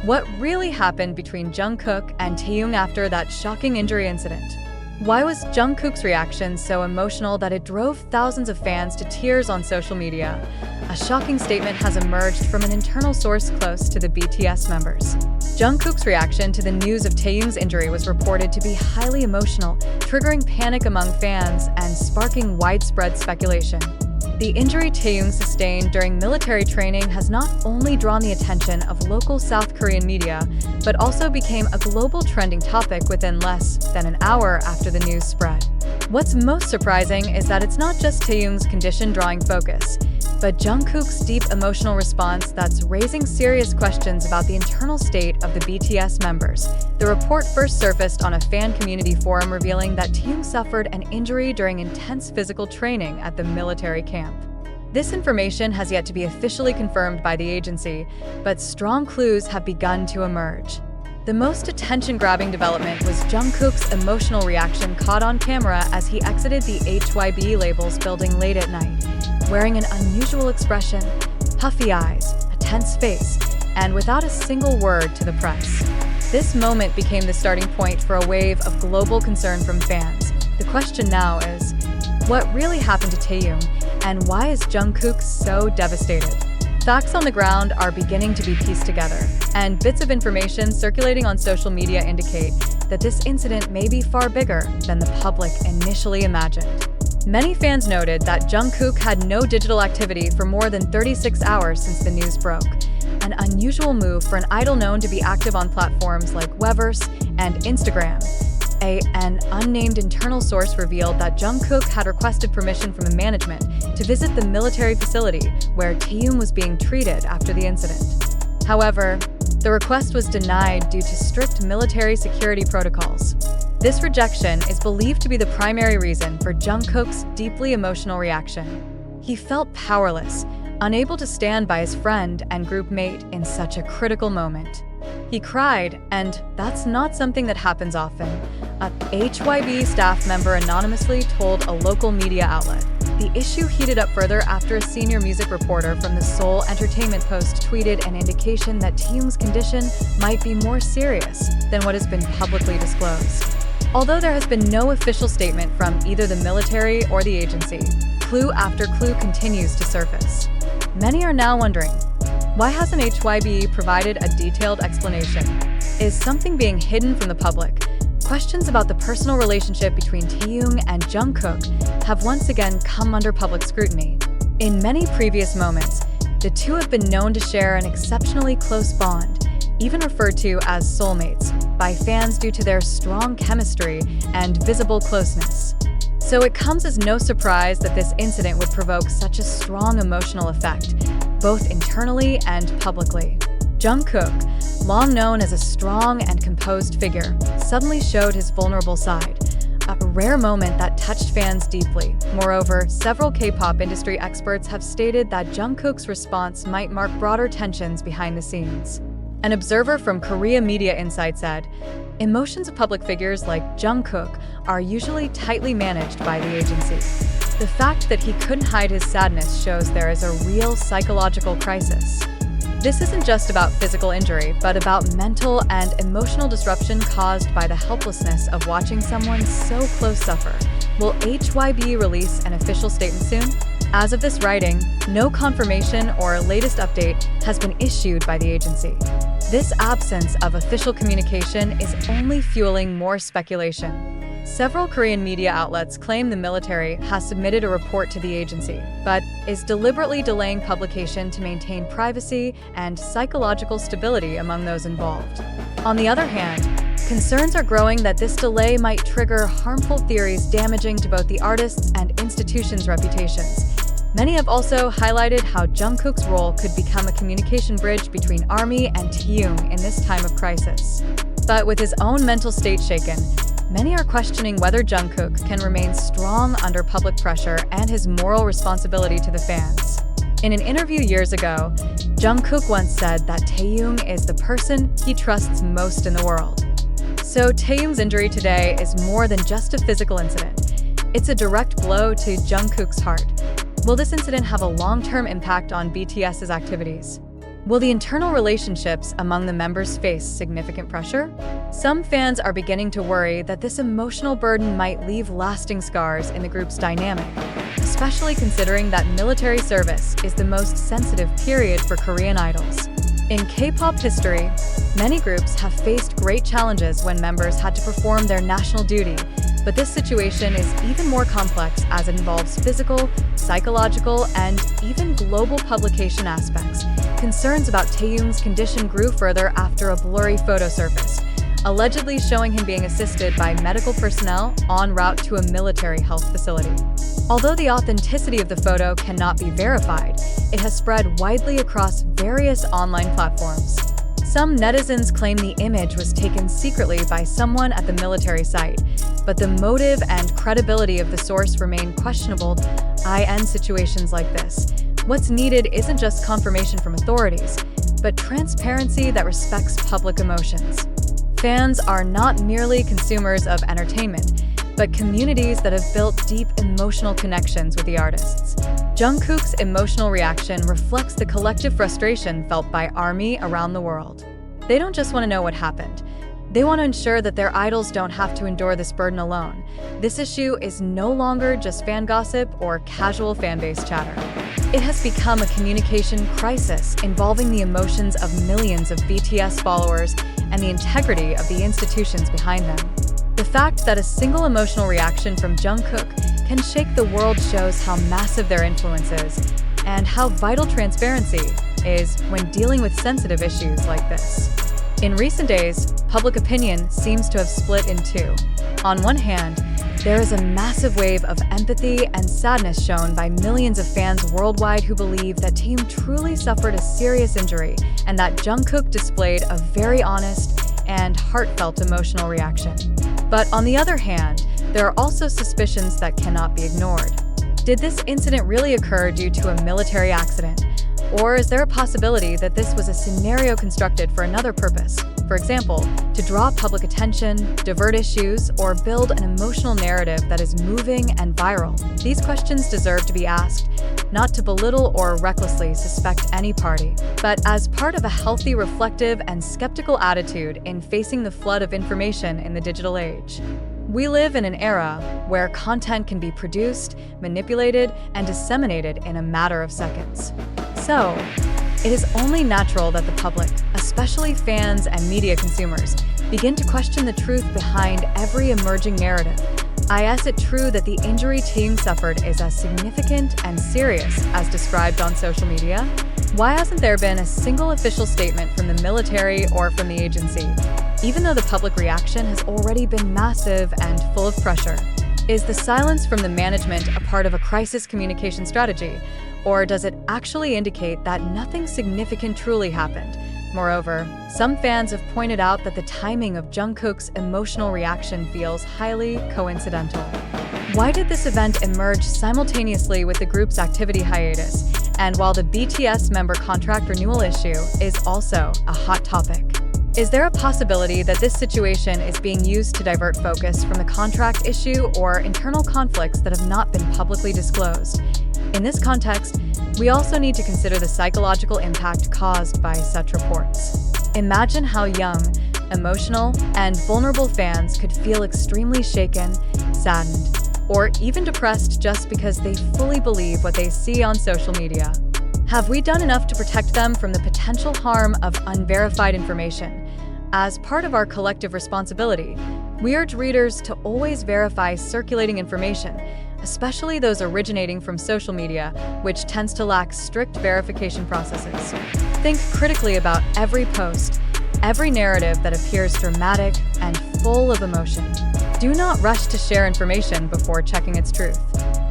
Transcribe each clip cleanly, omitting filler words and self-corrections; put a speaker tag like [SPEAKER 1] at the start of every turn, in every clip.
[SPEAKER 1] What really happened between Jungkook and Taehyung after that shocking injury incident? Why was Jungkook's reaction so emotional that it drove thousands of fans to tears on social media? A shocking statement has emerged from an internal source close to the BTS members. Jungkook's reaction to the news of Taehyung's injury was reported to be highly emotional, triggering panic among fans and sparking widespread speculation. The injury Taehyung sustained during military training has not only drawn the attention of local South Korean media, but also became a global trending topic within less than an hour after the news spread. What's most surprising is that it's not just Taehyung's condition drawing focus, but Jungkook's deep emotional response that's raising serious questions about the internal state of the BTS members. The report first surfaced on a fan community forum revealing that Taehyung suffered an injury during intense physical training at the military camp. This information has yet to be officially confirmed by the agency, but strong clues have begun to emerge. The most attention-grabbing development was Jungkook's emotional reaction caught on camera as he exited the HYBE labels building late at night, wearing an unusual expression, puffy eyes, a tense face, and without a single word to the press. This moment became the starting point for a wave of global concern from fans. The question now is, what really happened to Taehyung, and why is Jungkook so devastated? Facts on the ground are beginning to be pieced together, and bits of information circulating on social media indicate that this incident may be far bigger than the public initially imagined. Many fans noted that Jungkook had no digital activity for more than 36 hours since the news broke, an unusual move for an idol known to be active on platforms like weverse and Instagram. An unnamed internal source revealed that Jungkook had requested permission from the management to visit the military facility where Taehyung was being treated after the incident. However, the request was denied due to strict military security protocols. This rejection is believed to be the primary reason for Jungkook's deeply emotional reaction. He felt powerless, unable to stand by his friend and group mate in such a critical moment. He cried, and that's not something that happens often. A HYBE staff member anonymously told a local media outlet. The issue heated up further after a senior music reporter from the Seoul Entertainment Post tweeted an indication that Taehyung's condition might be more serious than what has been publicly disclosed. Although there has been no official statement from either the military or the agency, clue after clue continues to surface. Many are now wondering, why hasn't HYBE provided a detailed explanation? Is something being hidden from the public? Questions about the personal relationship between Taehyung and Jungkook have once again come under public scrutiny. In many previous moments, the two have been known to share an exceptionally close bond, even referred to as soulmates, by fans due to their strong chemistry and visible closeness. So it comes as no surprise that this incident would provoke such a strong emotional effect, both internally and publicly. Jungkook, long known as a strong and composed figure, suddenly showed his vulnerable side, a rare moment that touched fans deeply. Moreover, several K-pop industry experts have stated that Jungkook's response might mark broader tensions behind the scenes. An observer from Korea Media Insight said, "Emotions of public figures like Jungkook are usually tightly managed by the agency. The fact that he couldn't hide his sadness shows there is a real psychological crisis." This isn't just about physical injury, but about mental and emotional disruption caused by the helplessness of watching someone so close suffer. Will HYBE release an official statement soon? As of this writing, no confirmation or latest update has been issued by the agency. This absence of official communication is only fueling more speculation. Several Korean media outlets claim the military has submitted a report to the agency, but is deliberately delaying publication to maintain privacy and psychological stability among those involved. On the other hand, concerns are growing that this delay might trigger harmful theories damaging to both the artists' and institutions' reputations. Many have also highlighted how Jungkook's role could become a communication bridge between ARMY and Taehyung in this time of crisis. But with his own mental state shaken, many are questioning whether Jungkook can remain strong under public pressure and his moral responsibility to the fans. In an interview years ago, Jungkook once said that Taehyung is the person he trusts most in the world. So Taehyung's injury today is more than just a physical incident. It's a direct blow to Jungkook's heart. Will this incident have a long-term impact on BTS's activities? Will the internal relationships among the members face significant pressure? Some fans are beginning to worry that this emotional burden might leave lasting scars in the group's dynamic, especially considering that military service is the most sensitive period for Korean idols. In K-pop history, many groups have faced great challenges when members had to perform their national duty, but this situation is even more complex as it involves physical, psychological, and even global publication aspects. Concerns about Taehyung's condition grew further after a blurry photo surfaced, allegedly showing him being assisted by medical personnel en route to a military health facility. Although the authenticity of the photo cannot be verified, it has spread widely across various online platforms. Some netizens claim the image was taken secretly by someone at the military site, but the motive and credibility of the source remain questionable in situations like this. What's needed isn't just confirmation from authorities, but transparency that respects public emotions. Fans are not merely consumers of entertainment, but communities that have built deep emotional connections with the artists. Jungkook's emotional reaction reflects the collective frustration felt by ARMY around the world. They don't just want to know what happened. They want to ensure that their idols don't have to endure this burden alone. This issue is no longer just fan gossip or casual fanbase chatter. It has become a communication crisis involving the emotions of millions of BTS followers and the integrity of the institutions behind them. The fact that a single emotional reaction from Jungkook can shake the world shows how massive their influence is and how vital transparency is when dealing with sensitive issues like this. In recent days, public opinion seems to have split in two. On one hand, there is a massive wave of empathy and sadness shown by millions of fans worldwide who believe that Taehyung truly suffered a serious injury and that Jungkook displayed a very honest and heartfelt emotional reaction. But on the other hand, there are also suspicions that cannot be ignored. Did this incident really occur due to a military accident? Or is there a possibility that this was a scenario constructed for another purpose? For example, to draw public attention, divert issues, or build an emotional narrative that is moving and viral? These questions deserve to be asked, not to belittle or recklessly suspect any party, but as part of a healthy, reflective, and skeptical attitude in facing the flood of information in the digital age. We live in an era where content can be produced, manipulated, and disseminated in a matter of seconds. So, it is only natural that the public, especially fans and media consumers, begin to question the truth behind every emerging narrative. Is it true that the injury Taehyung suffered is as significant and serious as described on social media? Why hasn't there been a single official statement from the military or from the agency, even though the public reaction has already been massive and full of pressure? Is the silence from the management a part of a crisis communication strategy, or does it actually indicate that nothing significant truly happened? Moreover, some fans have pointed out that the timing of Jungkook's emotional reaction feels highly coincidental. Why did this event emerge simultaneously with the group's activity hiatus, and while the BTS member contract renewal issue is also a hot topic? Is there a possibility that this situation is being used to divert focus from the contract issue or internal conflicts that have not been publicly disclosed? In this context, we also need to consider the psychological impact caused by such reports. Imagine how young, emotional, and vulnerable fans could feel extremely shaken, saddened, or even depressed just because they fully believe what they see on social media. Have we done enough to protect them from the potential harm of unverified information? As part of our collective responsibility, we urge readers to always verify circulating information, especially those originating from social media, which tends to lack strict verification processes. Think critically about every post, every narrative that appears dramatic and full of emotion. Do not rush to share information before checking its truth.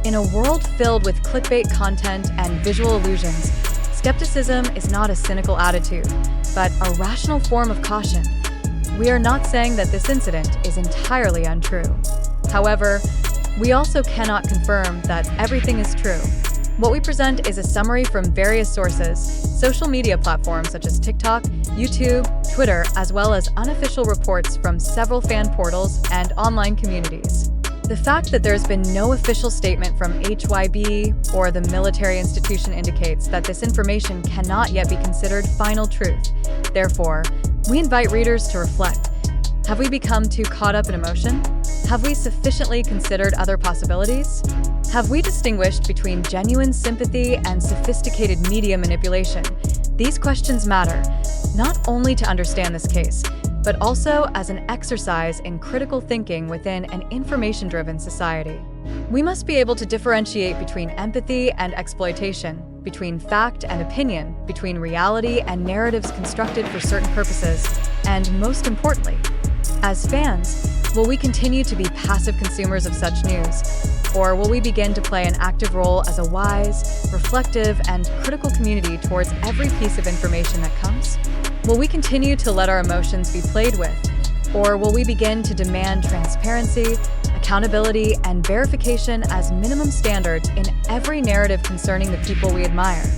[SPEAKER 1] In a world filled with clickbait content and visual illusions, skepticism is not a cynical attitude, but a rational form of caution. We are not saying that this incident is entirely untrue. However, we also cannot confirm that everything is true. What we present is a summary from various sources, social media platforms such as TikTok, YouTube, Twitter, as well as unofficial reports from several fan portals and online communities. The fact that there's been no official statement from HYBE or the military institution indicates that this information cannot yet be considered final truth. Therefore, we invite readers to reflect. Have we become too caught up in emotion? Have we sufficiently considered other possibilities? Have we distinguished between genuine sympathy and sophisticated media manipulation? These questions matter, not only to understand this case, but also as an exercise in critical thinking within an information-driven society. We must be able to differentiate between empathy and exploitation, between fact and opinion, between reality and narratives constructed for certain purposes, and most importantly, as fans, will we continue to be passive consumers of such news? Or will we begin to play an active role as a wise, reflective, and critical community towards every piece of information that comes? Will we continue to let our emotions be played with? Or will we begin to demand transparency, accountability, and verification as minimum standards in every narrative concerning the people we admire?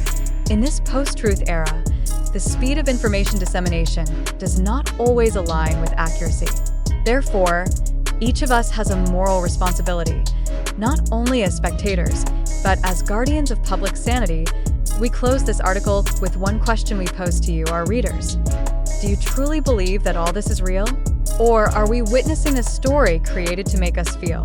[SPEAKER 1] In this post-truth era, the speed of information dissemination does not always align with accuracy. Therefore, each of us has a moral responsibility, not only as spectators, but as guardians of public sanity. We close this article with one question we pose to you, our readers. Do you truly believe that all this is real? Or are we witnessing a story created to make us feel?